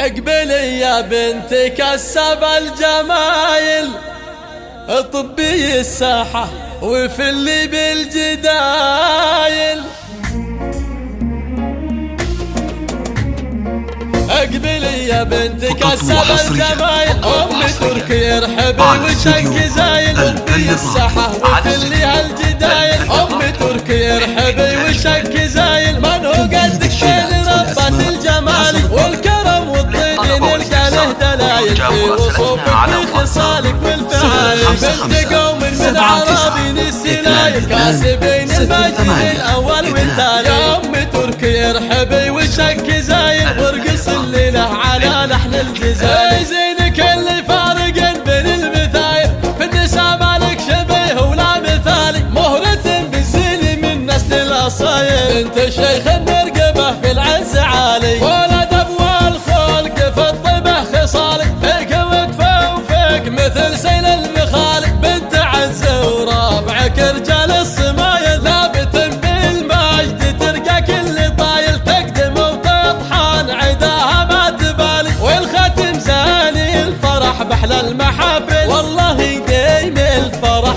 اقبلي يا بنتي كسب الجمايل، طبي الساحة وفلي بالجدايل. اقبلي يا بنتي كسب الجمايل، ام تركي ارحبي وشك زايل، طبي الساحة وفلي هالجدايل. ام تركي ارحبي وشك زايل، من هو قدك بين ربة الجمال والكرم والطين نلقى له دلايل، في وصوفك في خصالك والفعايل. بنت قوم من عرابين السلايل، كاسبين المجد الاول والثاني. يا ام تركي ارحبي وشك زايل، وارقص الليله على لحن الجزائر. زينك اللي فارق بين المثايل، في النساء مالك شبيه ولا مثالي، مهرة بالزين من نسل الاصايل. انت شيخ النرقبه في العز عالي، والادب والخلق في الطبع خصالك، فيك وقفه وفيك مثل سيل المخالق. بنت عزه ورابعك رجال الصمايل، لابت بالمجد ترقى كل طايل، تقدم وتطحن عداها ما تبالي، والختم زاني الفرح بحلى المحافل، والله يديم الفرح